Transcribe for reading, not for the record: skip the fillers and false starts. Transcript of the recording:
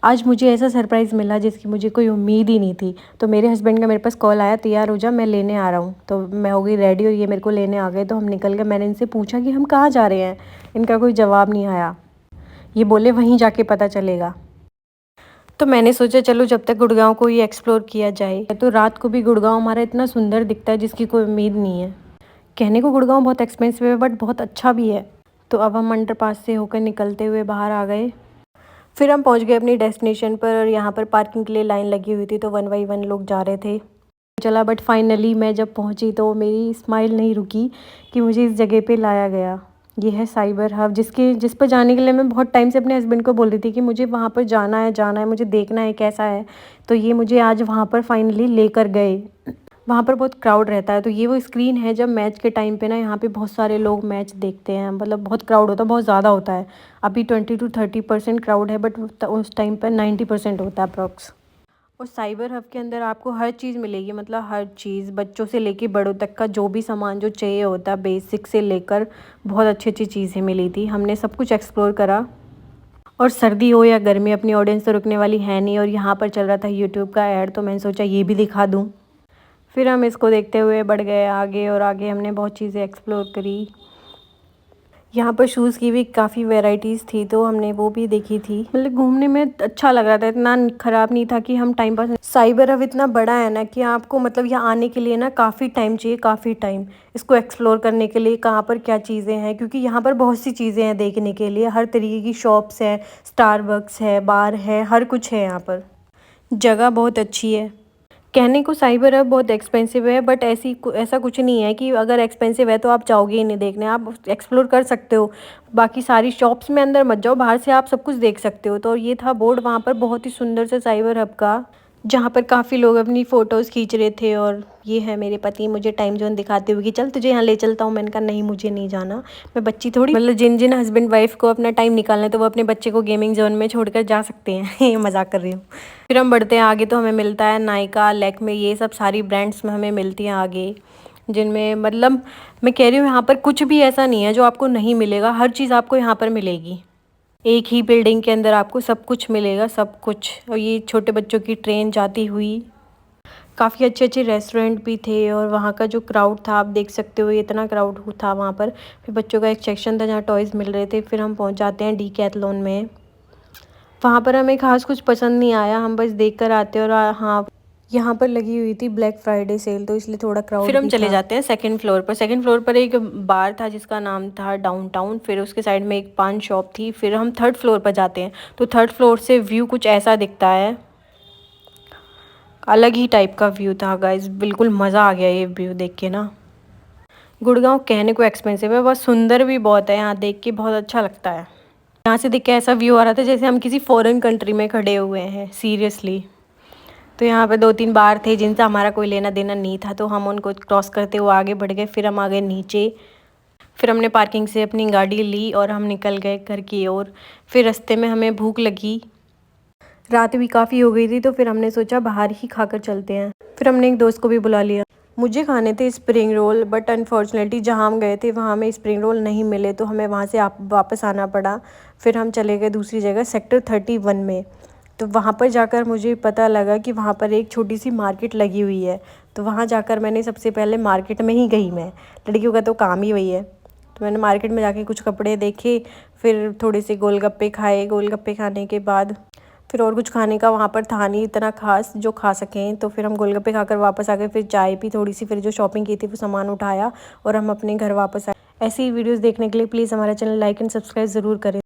आज मुझे ऐसा सरप्राइज़ मिला जिसकी मुझे कोई उम्मीद ही नहीं थी। तो मेरे हस्बैंड का मेरे पास कॉल आया, तैयार हो जा मैं लेने आ रहा हूँ। तो मैं हो गई रेडी और ये मेरे को लेने आ गए। तो हम निकल गए। मैंने इनसे पूछा कि हम कहाँ जा रहे हैं? इनका कोई जवाब नहीं आया। ये बोले वहीं जाके पता चलेगा। तो मैंने सोचा चलो जब तक गुड़गाँव को ही एक्सप्लोर किया जाए। तो रात को भी गुड़गाँव हमारा इतना सुंदर दिखता है जिसकी कोई उम्मीद नहीं है। कहने को गुड़गाँव बहुत एक्सपेंसिव है बट बहुत अच्छा भी है। तो अब हम अंडरपास से होकर निकलते हुए बाहर आ गए। फिर हम पहुंच गए अपनी डेस्टिनेशन पर और यहाँ पर पार्किंग के लिए लाइन लगी हुई थी। तो 1 बाई 1 लोग जा रहे थे। चला बट फाइनली मैं जब पहुंची तो मेरी स्माइल नहीं रुकी कि मुझे इस जगह पे लाया गया। ये है साइबर हब जिस पर जाने के लिए मैं बहुत टाइम से अपने हस्बैंड को बोल रही थी कि मुझे वहाँ पर जाना है, मुझे देखना है कैसा है। तो ये मुझे आज वहाँ पर फाइनली लेकर गए। वहाँ पर बहुत क्राउड रहता है। तो ये वो स्क्रीन है जब मैच के टाइम पे ना यहाँ पे बहुत सारे लोग मैच देखते हैं। मतलब बहुत क्राउड होता है, बहुत ज़्यादा होता है। अभी 20 to 30% क्राउड है बट उस टाइम पर 90% होता है अप्रॉक्स। और साइबर हब के अंदर आपको हर चीज़ मिलेगी, मतलब हर चीज़, बच्चों से लेके बड़ों तक का जो भी सामान जो चाहिए होता है बेसिक से लेकर बहुत अच्छी अच्छी चीज़ें मिली थी। हमने सब कुछ एक्सप्लोर करा। और सर्दी हो या गर्मी अपनी ऑडियंस तो रुकने वाली है नहीं। और यहाँ पर चल रहा था यूट्यूब का ऐड तो मैंने सोचा ये भी दिखा दूँ। फिर हम इसको देखते हुए बढ़ गए आगे और आगे हमने बहुत चीज़ें एक्सप्लोर करी। यहाँ पर शूज़ की भी काफ़ी वैरायटीज़ थी तो हमने वो भी देखी थी। मतलब घूमने में अच्छा लग रहा था, इतना ख़राब नहीं था कि हम टाइम पास। साइबर हब इतना बड़ा है ना कि आपको मतलब यहाँ आने के लिए ना काफ़ी टाइम चाहिए, काफ़ी टाइम इसको एक्सप्लोर करने के लिए। कहाँ पर क्या चीज़ें हैं क्योंकि यहाँ पर बहुत सी चीज़ें हैं देखने के लिए। हर तरीके की शॉप्स हैं, स्टारबक्स है, बार है, हर कुछ है यहाँ पर। जगह बहुत अच्छी है। कहने को साइबर हब बहुत एक्सपेंसिव है बट ऐसा कुछ नहीं है कि अगर एक्सपेंसिव है तो आप जाओगे ही नहीं देखने। आप एक्सप्लोर कर सकते हो। बाकी सारी शॉप्स में अंदर मत जाओ, बाहर से आप सब कुछ देख सकते हो। तो ये था बोर्ड वहाँ पर बहुत ही सुंदर से साइबर हब का, जहाँ पर काफ़ी लोग अपनी फ़ोटोज़ खींच रहे थे। और ये है मेरे पति मुझे टाइम जोन दिखाते हुए कि चल तुझे यहाँ ले चलता हूँ। मैंने कहा नहीं मुझे नहीं जाना, मैं बच्ची थोड़ी। मतलब जिन जिन हस्बैंड वाइफ को अपना टाइम निकालना है तो वो अपने बच्चे को गेमिंग जोन में छोड़कर जा सकते हैं। ये मजाक कर रही हूँ। फिर हम बढ़ते हैं आगे तो हमें मिलता है नायका, लैक्मे, ये सब सारी ब्रांड्स में हमें मिलती हैं आगे। जिनमें मतलब मैं कह रही हूँ यहाँ पर कुछ भी ऐसा नहीं है जो आपको नहीं मिलेगा। हर चीज़ आपको यहाँ पर मिलेगी। एक ही बिल्डिंग के अंदर आपको सब कुछ मिलेगा, सब कुछ। और ये छोटे बच्चों की ट्रेन जाती हुई। काफ़ी अच्छे अच्छे रेस्टोरेंट भी थे और वहाँ का जो क्राउड था आप देख सकते हो, इतना क्राउड था वहाँ पर। फिर बच्चों का एक सेक्शन था जहाँ टॉयज़ मिल रहे थे। फिर हम पहुँच जाते हैं डीकैथलॉन में। वहाँ पर हमें खास कुछ पसंद नहीं आया, हम बस देख कर आते। और हाँ, यहाँ पर लगी हुई थी ब्लैक फ्राइडे सेल तो इसलिए थोड़ा क्राउड फिर हम चले जाते हैं सेकंड फ्लोर पर। सेकंड फ्लोर पर एक बार था जिसका नाम था डाउनटाउन। फिर उसके साइड में एक पान शॉप थी। फिर हम थर्ड फ्लोर पर जाते हैं तो थर्ड फ्लोर से व्यू कुछ ऐसा दिखता है, अलग ही टाइप का व्यू था गाइस। बिल्कुल मज़ा आ गया ये व्यू देख के ना। गुड़गांव कहने को एक्सपेंसिव है बस सुंदर भी बहुत है, यहाँ देख के बहुत अच्छा लगता है। यहाँ से देख के ऐसा व्यू आ रहा था जैसे हम किसी फॉरेन कंट्री में खड़े हुए हैं, सीरियसली। तो यहाँ पे 2-3 बार थे जिनसे हमारा कोई लेना देना नहीं था तो हम उनको क्रॉस करते हुए आगे बढ़ गए। फिर हम आ गए नीचे। फिर हमने पार्किंग से अपनी गाड़ी ली और हम निकल गए घर की ओर। फिर रास्ते में हमें भूख लगी, रात भी काफ़ी हो गई थी तो फिर हमने सोचा बाहर ही खाकर चलते हैं। फिर हमने एक दोस्त को भी बुला लिया। मुझे खाने थे स्प्रिंग रोल बट अनफॉर्चुनेटली जहाँ हम गए थे वहाँ हमें स्प्रिंग रोल नहीं मिले तो हमें वहाँ से वापस आना पड़ा। फिर हम चले गए दूसरी जगह सेक्टर 31 में। तो वहाँ पर जाकर मुझे पता लगा कि वहाँ पर एक छोटी सी मार्केट लगी हुई है। तो वहाँ जाकर मैंने सबसे पहले मार्केट में ही गई। मैं लड़कियों का तो काम ही वही है। तो मैंने मार्केट में जाके कुछ कपड़े देखे, फिर थोड़े से गोलगप्पे खाए। गोलगप्पे खाने के बाद फिर और कुछ खाने का वहाँ पर था नहीं इतना खास जो खा सकें। तो फिर हम गोलगप्पे खाकर वापस आ गए। फिर चाय पी थोड़ी सी, फिर जो शॉपिंग की थी वो सामान उठाया और हम अपने घर वापस आए। ऐसी वीडियोस देखने के लिए प्लीज़ हमारा चैनल लाइक एंड सब्सक्राइब ज़रूर करें।